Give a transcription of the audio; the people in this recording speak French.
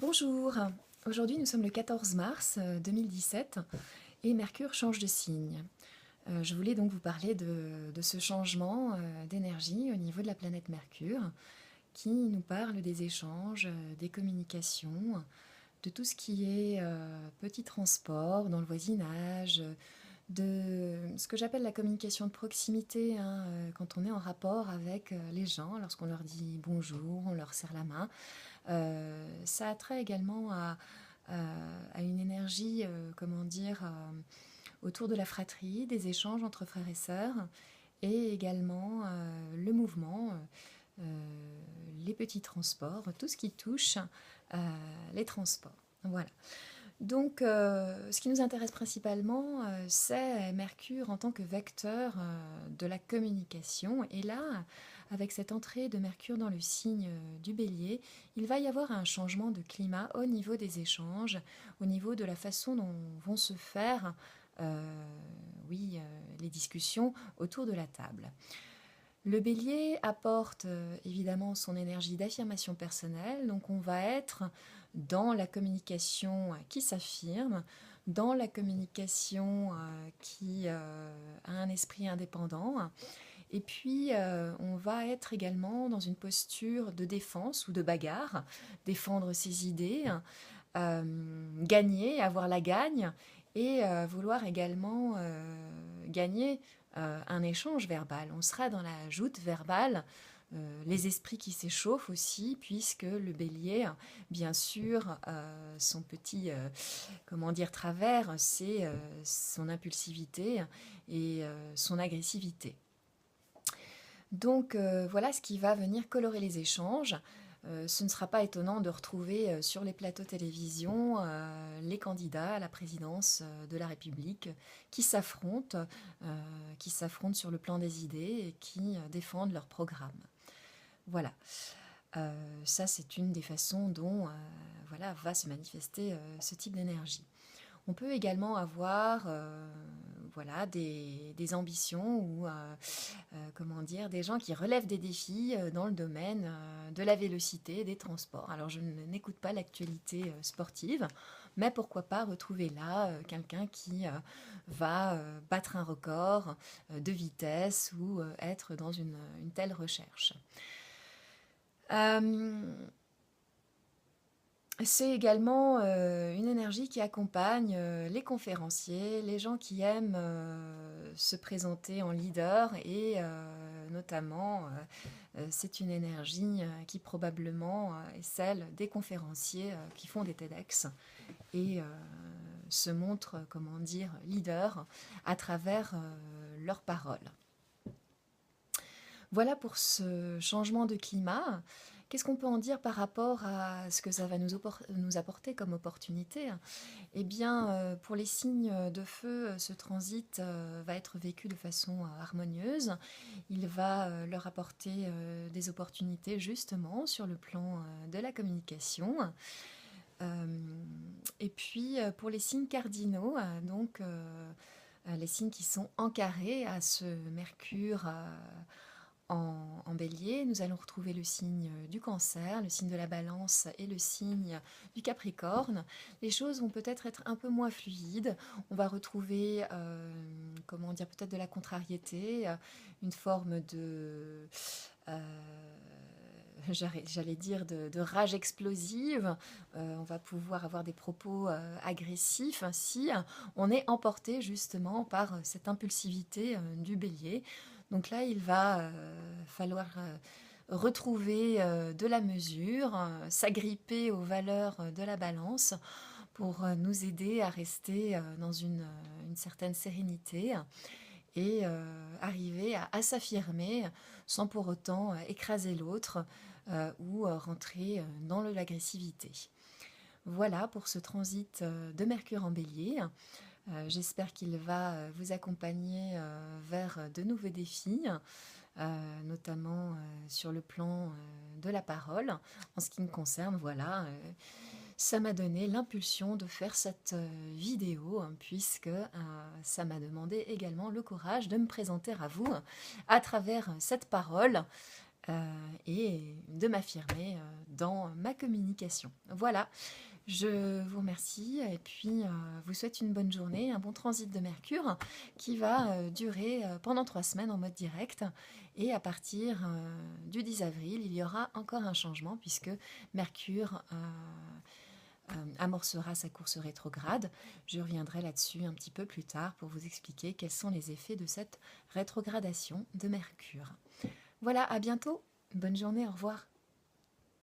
Bonjour, aujourd'hui nous sommes le 14 mars 2017 et Mercure change de signe. Je voulais donc vous parler de ce changement d'énergie au niveau de la planète Mercure qui nous parle des échanges, des communications, de tout ce qui est petit transport dans le voisinage, de ce que j'appelle la communication de proximité, hein, quand on est en rapport avec les gens, lorsqu'on leur dit bonjour, on leur serre la main. Ça a trait également à une énergie, comment dire, autour de la fratrie, des échanges entre frères et sœurs, et également le mouvement, les petits transports, tout ce qui touche les transports. Voilà. Donc, ce qui nous intéresse principalement, c'est Mercure en tant que vecteur de la communication. Et là, avec cette entrée de Mercure dans le signe du Bélier, il va y avoir un changement de climat au niveau des échanges, au niveau de la façon dont vont se faire, les discussions autour de la table. Le Bélier apporte évidemment son énergie d'affirmation personnelle, donc on va être dans la communication qui s'affirme, dans la communication qui a un esprit indépendant, et puis on va être également dans une posture de défense ou de bagarre, défendre ses idées, gagner, avoir la gagne, et vouloir également gagner un échange verbal. On sera dans la joute verbale, les esprits qui s'échauffent aussi, puisque le bélier, bien sûr, son petit, travers, c'est son impulsivité et son agressivité. Donc voilà ce qui va venir colorer les échanges. Ce ne sera pas étonnant de retrouver sur les plateaux télévision les candidats à la présidence de la République qui s'affrontent sur le plan des idées et qui défendent leur programme. Voilà. Ça, c'est une des façons dont va se manifester ce type d'énergie. On peut également avoir des ambitions ou des gens qui relèvent des défis dans le domaine de la vélocité, des transports. Alors je n'écoute pas l'actualité sportive, mais pourquoi pas retrouver là quelqu'un qui va battre un record de vitesse ou être dans une telle recherche. C'est également une énergie qui accompagne les conférenciers, les gens qui aiment se présenter en leader et notamment c'est une énergie qui probablement est celle des conférenciers qui font des TEDx et se montrent, leaders à travers leurs paroles. Voilà pour ce changement de climat. Qu'est-ce qu'on peut en dire par rapport à ce que ça va nous apporter comme opportunité? Eh bien, pour les signes de feu, ce transit va être vécu de façon harmonieuse. Il va leur apporter des opportunités justement sur le plan de la communication. Et puis, pour les signes cardinaux, les signes qui sont encarrés à ce Mercure en bélier, nous allons retrouver le signe du cancer, le signe de la balance et le signe du capricorne. Les choses vont peut-être être un peu moins fluides. On va retrouver, peut-être de la contrariété, une forme de... j'allais dire de rage explosive, on va pouvoir avoir des propos agressifs si on est emporté justement par cette impulsivité du bélier. Donc là, il va falloir retrouver de la mesure, s'agripper aux valeurs de la balance pour nous aider à rester dans une certaine sérénité et arriver à s'affirmer sans pour autant écraser l'autre ou rentrer dans l'agressivité. Voilà pour ce transit de Mercure en bélier. J'espère qu'il va vous accompagner vers de nouveaux défis, notamment sur le plan de la parole. En ce qui me concerne, ça m'a donné l'impulsion de faire cette vidéo, puisque ça m'a demandé également le courage de me présenter à vous à travers cette parole et de m'affirmer dans ma communication. Voilà, je vous remercie et puis vous souhaite une bonne journée, un bon transit de Mercure qui va durer pendant 3 semaines en mode direct. Et à partir du 10 avril, il y aura encore un changement puisque Mercure amorcera sa course rétrograde. Je reviendrai là-dessus un petit peu plus tard pour vous expliquer quels sont les effets de cette rétrogradation de Mercure. Voilà, à bientôt. Bonne journée, au revoir.